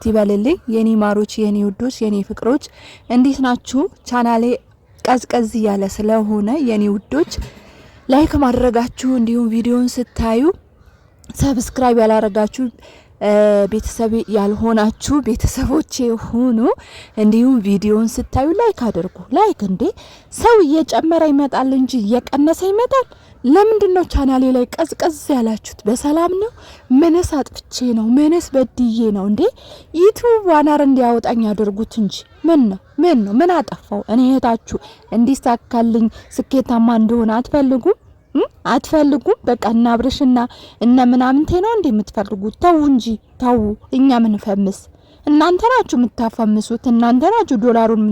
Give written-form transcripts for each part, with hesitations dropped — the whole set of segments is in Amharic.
ይበልልኝ የኔ ማሮች የኔ ውዶች የኔ ፍቅሮች እንዴት ናችሁ? ቻናሌ ቀዝቀዝ ያለ ስለሆነ የኔ ውዶች ላይክ ማድረጋችሁ እንዲሁም ቪዲዮን ስታዩ ሰብስክራይብ ያላረጋችሁ ቤተሰብ ያልሆናችሁ ቤተሰቦቼ ሆኑ። እንዲሁም ቪዲዮን ስታዩ ላይክ አድርጉ። ላይክ እንዴ ሰው እየጨመረ ይመጣል እንጂ እየቀነሰ ይመጣል? ለምንድነው ቻናሌ ላይ ቀዝቀዝ ያላችሁት? በሰላም ነው? ምንስ አጥፍቼ ነው? ምንስ በድዬ ነው እንዴ? ዩቲዩብ ዋናር እንዲያወጣኝ ያደርጉት እንጂ ምን አጠፋው? እኔ እህታችሁ እንዲሳካልኝ ስኬታማ እንደሆነ አትፈልጉም? በቃ እና አብርሽና እነ ምናምንቴ ነው እንዴ የምትፈልጉት? ተው እንጂ ተው። እኛ ምን ፈምስ? እናንተ ናችሁ የምታፈምሱት፣ እናንተ ናችሁ ዶላሩን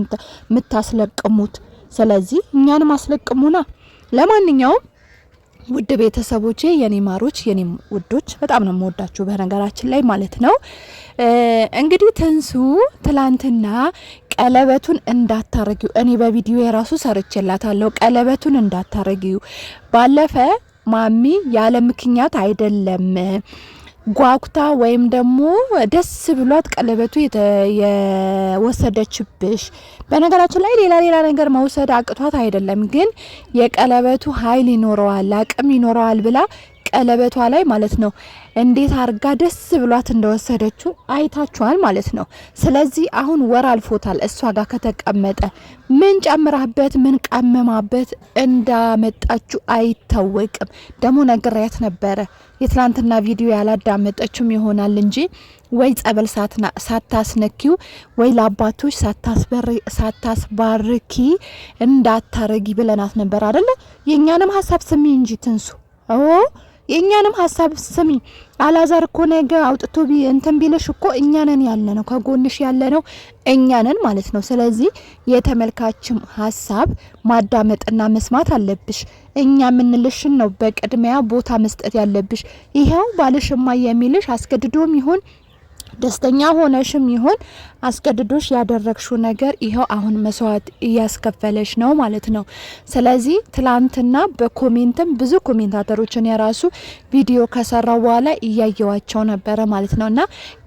የምታስለቅሙት። ስለዚህ እኛንም አስለቅሙና። ለማንኛውም ውድ ቤተሰቦቼ የኔ ማሮች የኔ ውዶች በጣም ነው የምወዳችሁ በነገራችን ላይ ማለት ነው። እንግዲህ ትንሱ ትላንትና ቀለበቱን እንዳታረጊው እኔ በቪዲዮ የራሱ ሰርቼላታለሁ። ቀለበቱን እንዳታረጊው ባለፈ ማሚ ያለ ምክንያት አይደለም ጓጉታ ወይም ደግሞ ደስ ብሏት ቀለበቱ የወሰደችብሽ። በነገራችን ላይ ሌላ ነገር መውሰድ አቅቷት አይደለም፣ ግን የቀለበቱ ኃይል ይኖረዋል አቅም ይኖረዋል ብላ ቀለበቷ ላይ ማለት ነው እንዴት አርጋ ደስ ብሏት እንደወሰደችው አይታችኋል ማለት ነው። ስለዚህ አሁን ወር አልፎታል እሷ ጋር ከተቀመጠ ምን ጨምራበት ምን ቀመማበት እንዳመጣችሁ አይታወቅም። ደግሞ ነግሬያት ነበረ የትላንትና ቪዲዮ ያላዳመጠችም ይሆናል እንጂ ወይ ጸበል ሳታስነኪው ወይ ለአባቶች ሳታስባርኪ እንዳታረጊ ብለናት ነበር አይደለ? የኛንም ሀሳብ ስሚ እንጂ ትንሱ የኛንም ሀሳብ ስሚ። አላዛር እኮ ነገ አውጥቶ እንትን ቢልሽ እኮ እኛንን ያለነው ከጎንሽ ያለነው እኛንን ማለት ነው። ስለዚህ የተመልካችም ሀሳብ ማዳመጥና መስማት አለብሽ። እኛ ምንልሽን ነው በቅድሚያ ቦታ መስጠት ያለብሽ። ይሄው ባልሽማ የሚልሽ አስገድዶም ይሁን ደስተኛ ሆነሽም ይሁን አስገድዶሽ ያደረግሽው ነገር ይሄው አሁን መስዋዕት እያስከፈለሽ ነው ማለት ነው። ስለዚህ ትላንትና በኮሜንትም ብዙ ኮሜንታተሮችን የራሱ ቪዲዮ ከሰራው በኋላ እያየዋቸው ነበረ ማለት ነውና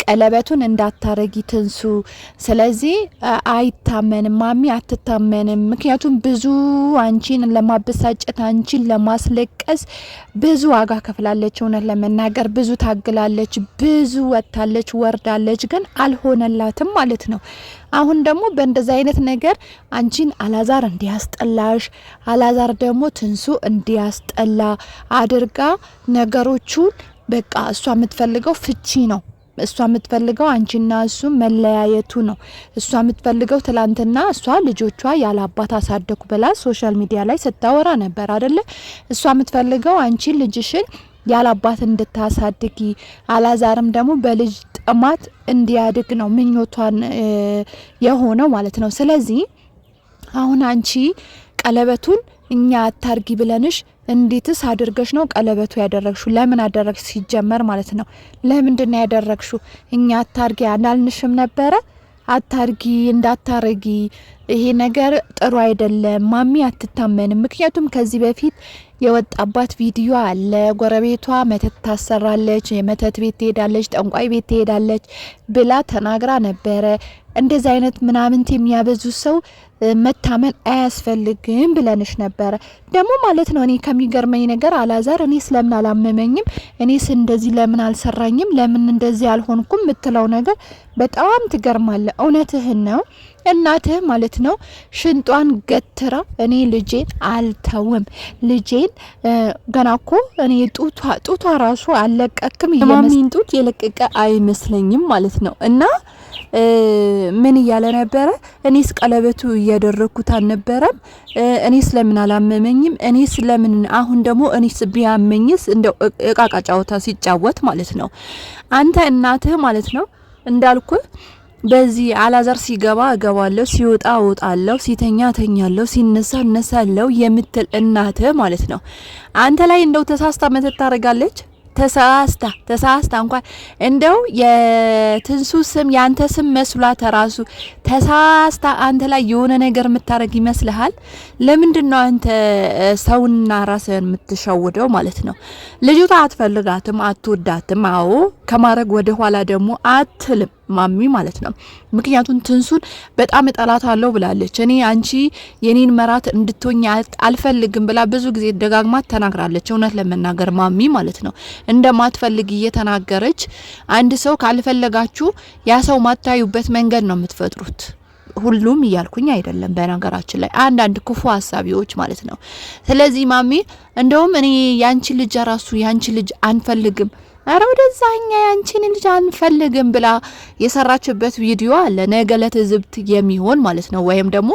ቀለበቱን እንዳታረጊ ትንሱ። ስለዚህ አይታመንም ማሚ አትታመንም። ምክንያቱም ብዙ አንቺን ለማበሳጨት አንቺን ለማስለቀስ ብዙ ዋጋ ከፍላለች። እውነት ለመናገር ብዙ ታግላለች፣ ብዙ ወጣለች ወርዳለች፣ ግን አልሆነላትም ማለት ነው። አሁን ደግሞ በእንደዛ አይነት ነገር አንቺን አላዛር እንዲያስጠላሽ አላዛር ደግሞ ትንሱ እንዲያስጠላ አድርጋ ነገሮቹን በቃ እሷ የምትፈልገው ፍቺ ነው። እሷ የምትፈልገው አንቺና እሱ መለያየቱ ነው። እሷ የምትፈልገው ትላንትና እሷ ልጆቿ ያለ አባት አሳደኩ ብላ ሶሻል ሚዲያ ላይ ስታወራ ነበር አይደለ? እሷ የምትፈልገው አንቺ ልጅሽን ያለ አባት እንድታሳድጊ አላዛርም ደግሞ በልጅ ጥማት እንዲያድግ ነው ምኞቷን የሆነው ማለት ነው። ስለዚህ አሁን አንቺ ቀለበቱን እኛ አታርጊ ብለንሽ እንዴትስ አድርገሽ ነው ቀለበቱ ያደረግሹ? ለምን አደረግሽ? ሲጀመር ማለት ነው ለምንድን ነው ያደረግሹ? እኛ አታርጊ አናልንሽም ነበረ? አታርጊ እንዳታረጊ ይሄ ነገር ጥሩ አይደለም። ማሚ አትታመንም። ምክንያቱም ከዚህ በፊት የወጣባት ቪዲዮ አለ። ጎረቤቷ መተት ታሰራለች፣ የመተት ቤት ትሄዳለች፣ ጠንቋይ ቤት ትሄዳለች ብላ ተናግራ ነበረ። እንደዚህ አይነት ምናምንት የሚያበዙ ሰው መታመን አያስፈልግም ብለንሽ ነበረ። ደግሞ ማለት ነው እኔ ከሚገርመኝ ነገር አላዛር እኔ ስለምን አላመመኝም፣ እኔስ እንደዚህ ለምን አልሰራኝም፣ ለምን እንደዚህ አልሆንኩም የምትለው ነገር በጣም ትገርማለ። እውነትህን ነው። እናትህ ማለት ነው ሽንጧን ገትራ እኔ ልጄን አልተውም ልጄን ገና እኮ እኔ ጡቷ ራሱ አለቀክም የማሚን ጡት የለቀቀ አይመስለኝም ማለት ነው። እና ምን እያለ ነበረ? እኔስ ቀለበቱ እያደረኩት አልነበረም? እኔስ ለምን አላመመኝም? እኔስ ለምን አሁን ደግሞ እኔስ ቢያመኝስ? እንደው እቃቃ ጫወታ ሲጫወት ማለት ነው። አንተ እናትህ ማለት ነው እንዳልኩ በዚህ አላዛር ሲገባ እገባለሁ፣ ሲወጣ እወጣለሁ፣ ሲተኛ ተኛለሁ፣ ሲነሳ እነሳለሁ የምትል እናትህ ማለት ነው። አንተ ላይ እንደው ተሳስታ መተት ታረጋለች። ተሳስታ እንኳን እንደው የትንሱ ስም ያንተ ስም መስሏት ራሱ ተሳስታ አንተ ላይ የሆነ ነገር የምታረግ ይመስልሃል? ለምንድነው አንተ ሰውና ራስህን የምትሸውደው ማለት ነው? ልጅቷ አትፈልጋትም፣ አትወዳትም። አዎ ከማረግ ወደ ኋላ ደግሞ አትልም። ማሚ ማለት ነው። ምክንያቱም ትንሱን በጣም እጠላታለሁ ብላለች። እኔ አንቺ የኔን መራት እንድትሆኝ አልፈልግም ብላ ብዙ ጊዜ ደጋግማ ተናግራለች። እውነት ለመናገር ማሚ ማለት ነው እንደማትፈልግ እየተናገረች አንድ ሰው ካልፈለጋችሁ ያ ሰው ማታዩበት መንገድ ነው የምትፈጥሩት። ሁሉም እያልኩኝ አይደለም፣ በነገራችን ላይ አንዳንድ ክፉ ሐሳቢዎች ማለት ነው። ስለዚህ ማሚ እንደውም እኔ ያንቺ ልጅ ራሱ ያንቺ ልጅ አንፈልግም አረ ወደዛኛ ያንቺን ልጅ አንፈልግም ብላ የሰራችበት ቪዲዮ አለ። ነገ ለትዝብት የሚሆን ማለት ነው፣ ወይም ደግሞ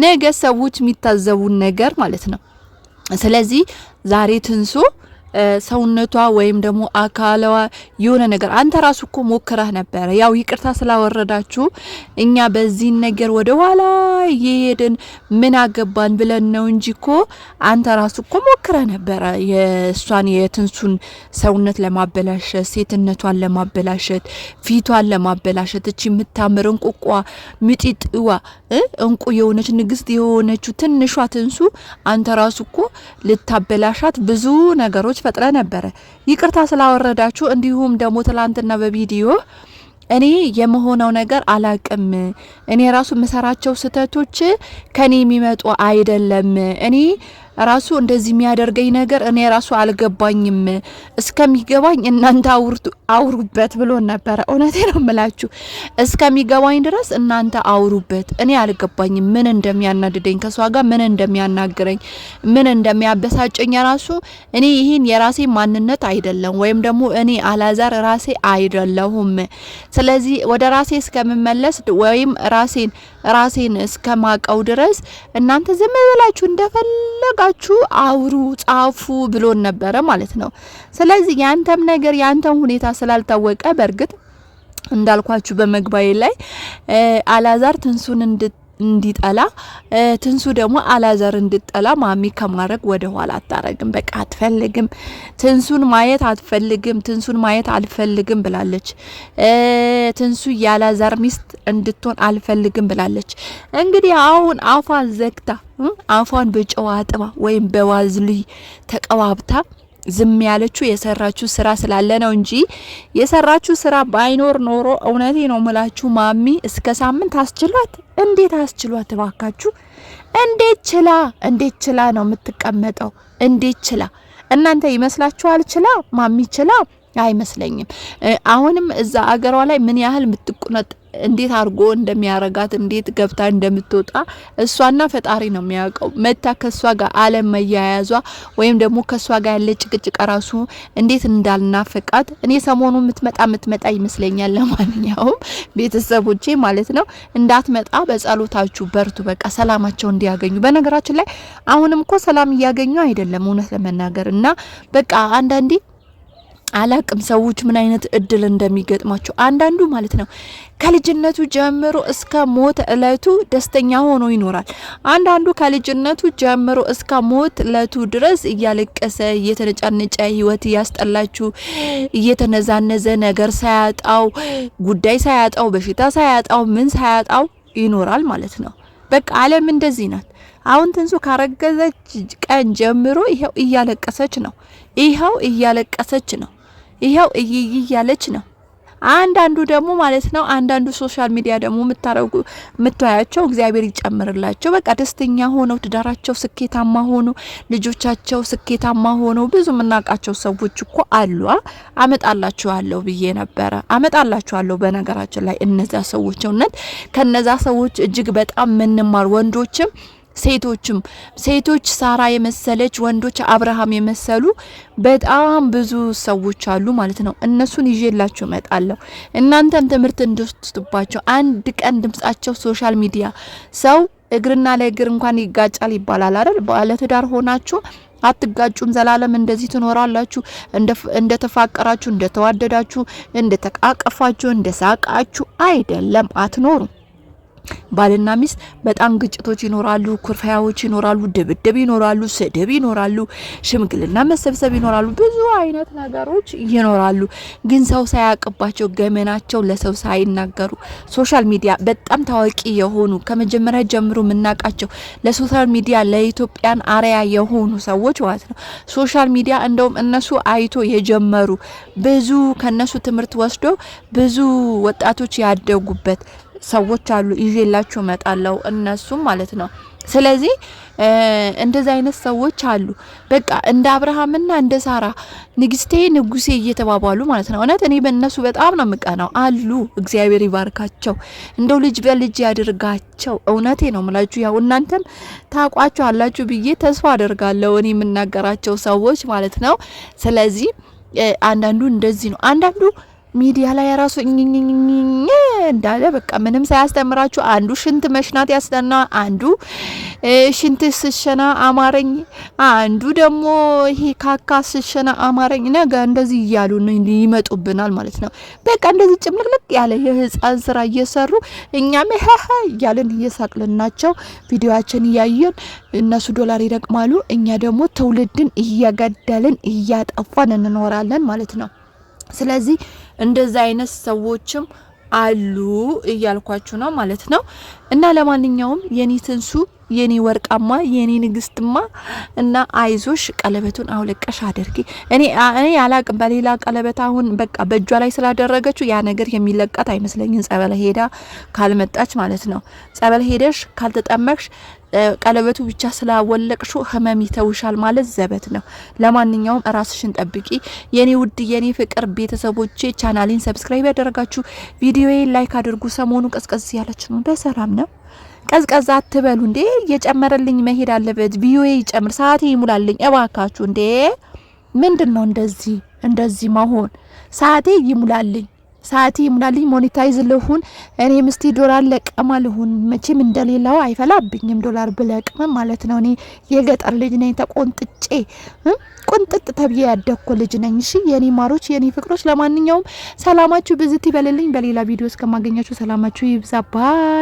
ነገ ሰዎች የሚታዘቡን ነገር ማለት ነው። ስለዚህ ዛሬ ትንሱ ሰውነቷ ወይም ደግሞ አካላዋ የሆነ ነገር አንተ ራሱ እኮ ሞክረህ ነበር። ያው ይቅርታ ስላወረዳችሁ እኛ በዚህ ነገር ወደ ኋላ እየሄድን ምን አገባን ብለን ነው እንጂ እኮ አንተ ራሱ እኮ ሞክረህ ነበር የእሷን የትንሱን ሰውነት ለማበላሸት፣ ሴትነቷን ለማበላሸት፣ ፊቷን ለማበላሸት እቺ የምታምር እንቁቋ ምጢጥዋ እንቁ የሆነች ንግስት የሆነችው ትንሿ ትንሱ አንተ ራሱ እኮ ልታበላሻት ብዙ ነገሮች ፈጥረ ነበር። ይቅርታ ስላወረዳችሁ እንዲሁም ደግሞ ትላንትና በቪዲዮ እኔ የመሆነው ነገር አላቅም፣ እኔ ራሱ መሰራቸው ስተቶች ከኔ የሚመጡ አይደለም፣ እኔ ራሱ እንደዚህ የሚያደርገኝ ነገር እኔ ራሱ አልገባኝም፣ እስከሚገባኝ እናንተ አውሩበት ብሎ ነበር። እውነቴ ነው የምላችሁ፣ እስከሚገባኝ ድረስ እናንተ አውሩበት፣ እኔ አልገባኝም፣ ምን እንደሚያናድደኝ ከሷ ጋር ምን እንደሚያናግረኝ ምን እንደሚያበሳጨኝ ራሱ እኔ ይሄን የራሴ ማንነት አይደለም፣ ወይም ደግሞ እኔ አላዛር ራሴ አይደለሁም። ስለዚህ ወደ ራሴ እስከምመለስ ወይም ራሴን እስከማቀው ድረስ እናንተ ዝም ብላችሁ እንደፈለጋችሁ አውሩ ጻፉ ብሎን ነበረ ማለት ነው። ስለዚህ ያንተም ነገር ያንተም ሁኔታ ስላልታወቀ በርግጥ እንዳልኳችሁ በመግባዬ ላይ አላዛር ትንሱን እንዲጠላ ትንሱ ደግሞ አላዛር እንድጠላ ማሚ ከማድረግ ወደ ኋላ አታረግም። በቃ አትፈልግም፣ ትንሱን ማየት አትፈልግም፣ ትንሱን ማየት አልፈልግም ብላለች። ትንሱ የአላዛር ሚስት እንድትሆን አልፈልግም ብላለች። እንግዲህ አሁን አፏን ዘግታ አፏን በጨዋ አጥባ ወይም በዋዝሊ ተቀባብታ ዝም ያለችው የሰራችሁ ስራ ስላለ ነው እንጂ የሰራችሁ ስራ ባይኖር ኖሮ እውነቴ ነው ምላችሁ ማሚ እስከ ሳምንት አስችሏት። እንዴት አስችሏት ተባካችሁ? እንዴት ችላ ነው የምትቀመጠው? እንዴት ችላ? እናንተ ይመስላችኋል ችላ? ማሚ ችላ አይመስለኝም። አሁንም እዛ አገሯ ላይ ምን ያህል ምትቆነጥ እንዴት አርጎ እንደሚያረጋት እንዴት ገብታ እንደምትወጣ እሷና ፈጣሪ ነው የሚያውቀው። መታ ከሷ ጋር አለም መያያዟ ወይም ደግሞ ከሷ ጋር ያለ ጭቅጭቅ ራሱ እንዴት እንዳልናፈቃት እኔ ሰሞኑ ምትመጣ ይመስለኛል። ለማንኛውም ቤተሰቦቼ ማለት ነው እንዳትመጣ በጸሎታችሁ በርቱ። በቃ ሰላማቸው እንዲያገኙ። በነገራችን ላይ አሁንም እኮ ሰላም እያገኙ አይደለም እውነት ለመናገር እና በቃ አንዳንዴ አላቅም ሰዎች ምን አይነት እድል እንደሚገጥማቸው። አንዳንዱ ማለት ነው ከልጅነቱ ጀምሮ እስከ ሞት እለቱ ደስተኛ ሆኖ ይኖራል። አንዳንዱ ከልጅነቱ ጀምሮ እስከ ሞት እለቱ ድረስ እያለቀሰ እየተነጫነጨ ህይወት ያስጠላችሁ እየተነዛነዘ ነገር ሳያጣው ጉዳይ ሳያጣው በሽታ ሳያጣው ምን ሳያጣው ይኖራል ማለት ነው። በቃ ዓለም እንደዚህ ናት። አሁን ትንሱ ካረገዘች ቀን ጀምሮ ይሄው እያለቀሰች ነው። ይሄው እያለች ነው። አንዳንዱ ደግሞ ማለት ነው አንዳንዱ ሶሻል ሚዲያ ደግሞ ምታያቸው እግዚአብሔር ይጨምርላቸው በቃ ደስተኛ ሆነው ትዳራቸው ስኬታማ ሆነው ልጆቻቸው ስኬታማ ሆነው ብዙ ምናቃቸው ሰዎች እኮ አሉ። አመጣላችኋለሁ ብዬ ነበር። አመጣላችኋለሁ በነገራችን ላይ እነዛ ሰዎች እውነት ከነዛ ሰዎች እጅግ በጣም ምንማር ወንዶችም ሴቶች ሳራ የመሰለች ወንዶች አብርሃም የመሰሉ በጣም ብዙ ሰዎች አሉ ማለት ነው። እነሱን ይዤላችሁ እመጣለሁ። እናንተም ትምህርት እንድትወስዱባቸው። አንድ ቀን ድምጻቸው ሶሻል ሚዲያ ሰው እግርና ለእግር እንኳን ይጋጫል ይባላል አይደል? ባለትዳር ሆናችሁ አትጋጩም። ዘላለም እንደዚህ ትኖራላችሁ። እንደተፋቀራችሁ፣ እንደተዋደዳችሁ፣ እንደተቃቀፋችሁ፣ እንደሳቃችሁ አይደለም አትኖሩም። ባልና ሚስት በጣም ግጭቶች ይኖራሉ፣ ኩርፊያዎች ይኖራሉ፣ ድብድብ ይኖራሉ፣ ስድብ ይኖራሉ፣ ሽምግልና መሰብሰብ ይኖራሉ፣ ብዙ አይነት ነገሮች ይኖራሉ። ግን ሰው ሳያውቅባቸው ገመናቸው ለሰው ሳይናገሩ ሶሻል ሚዲያ በጣም ታዋቂ የሆኑ ከመጀመሪያ ጀምሮ የምናውቃቸው ለሶሻል ሚዲያ ለኢትዮጵያን አርያ የሆኑ ሰዎች ማለት ነው። ሶሻል ሚዲያ እንደውም እነሱ አይቶ የጀመሩ ብዙ ከነሱ ትምህርት ወስዶ ብዙ ወጣቶች ያደጉበት ሰዎች አሉ። ይዤላችሁ እመጣለሁ እነሱም ማለት ነው። ስለዚህ እንደዛ አይነት ሰዎች አሉ። በቃ እንደ አብርሃምና እንደ ሳራ ንግስቴ ንጉሴ እየተባባሉ ማለት ነው። እውነት እኔ በእነሱ በጣም ነው የምቀናው አሉ። እግዚአብሔር ይባርካቸው፣ እንደው ልጅ በልጅ ያድርጋቸው። እውነቴ ነው የምላችሁ። ያው እናንተም ታቋቸው አላችሁ ብዬ ተስፋ አደርጋለሁ እኔ የምናገራቸው ሰዎች ማለት ነው። ስለዚህ አንዳንዱ እንደዚህ ነው። አንዳንዱ ሚዲያ ላይ ራሱ እንዳለ በቃ ምንም ሳያስተምራችሁ አንዱ ሽንት መሽናት ያስጠና፣ አንዱ ሽንት ስሸና አማረኝ፣ አንዱ ደግሞ ይሄ ካካ ስሸና አማረኝ። ነገ እንደዚህ እያሉ ይመጡብናል ማለት ነው። በቃ እንደዚህ ጭምልቅልቅ ያለ የህፃን ስራ እየሰሩ እኛም እያለን እየሳቅልናቸው ቪዲዮአችን እያየን እነሱ ዶላር ይደቅማሉ፣ እኛ ደግሞ ትውልድን እየገደልን እያጠፋን እንኖራለን ማለት ነው። ስለዚህ እንደዛ አይነት ሰዎችም አሉ እያልኳችሁ ነው ማለት ነው። እና ለማንኛውም የኔ ትንሱ የኔ ወርቃማ የኔ ንግስትማ እና አይዞሽ ቀለበቱን አውለቀሽ አድርጊ። እኔ አላቅም በሌላ ቀለበት አሁን በቃ በእጇ ላይ ስላደረገችው ያ ነገር የሚለቃት አይመስለኝም። ጸበል ሄዳ ካልመጣች ማለት ነው። ጸበል ሄደሽ ካልተጠመቅሽ ቀለበቱ ብቻ ስላወለቅሹ ህመም ይተውሻል ማለት ዘበት ነው። ለማንኛውም ራስሽን ጠብቂ የኔ ውድ የኔ ፍቅር ቤተሰቦቼ። ቻናሌን ሰብስክራይብ ያደረጋችሁ ቪዲዮዬን ላይክ አድርጉ። ሰሞኑ ቀዝቀዝ ያለች ነው። በሰላም ነው። ቀዝቀዝ አትበሉ እንዴ። እየጨመረልኝ መሄድ አለበት። ቪዲዮዬ ይጨምር፣ ሰዓቴ ይሙላልኝ እባካችሁ እንዴ። ምንድነው እንደዚህ መሆን? ሰዓቴ ይሙላልኝ፣ ሰዓቴ ይሙላልኝ። ሞኔታይዝ ልሁን እኔ ምስቲ ዶላር ለቀማ ልሁን። መቼም እንደሌላው አይፈላብኝም ዶላር ብለቅም ማለት ነው። እኔ የገጠር ልጅ ነኝ፣ ተቆንጥጬ ቁንጥጥ ተብዬ ያደኩ ልጅ ነኝ። እሺ የኔ ማሮች የኔ ፍቅሮች፣ ለማንኛውም ሰላማችሁ ብዝት ይበልልኝ። በሌላ ቪዲዮ እስከማገኛችሁ ሰላማችሁ ይብዛ። ባይ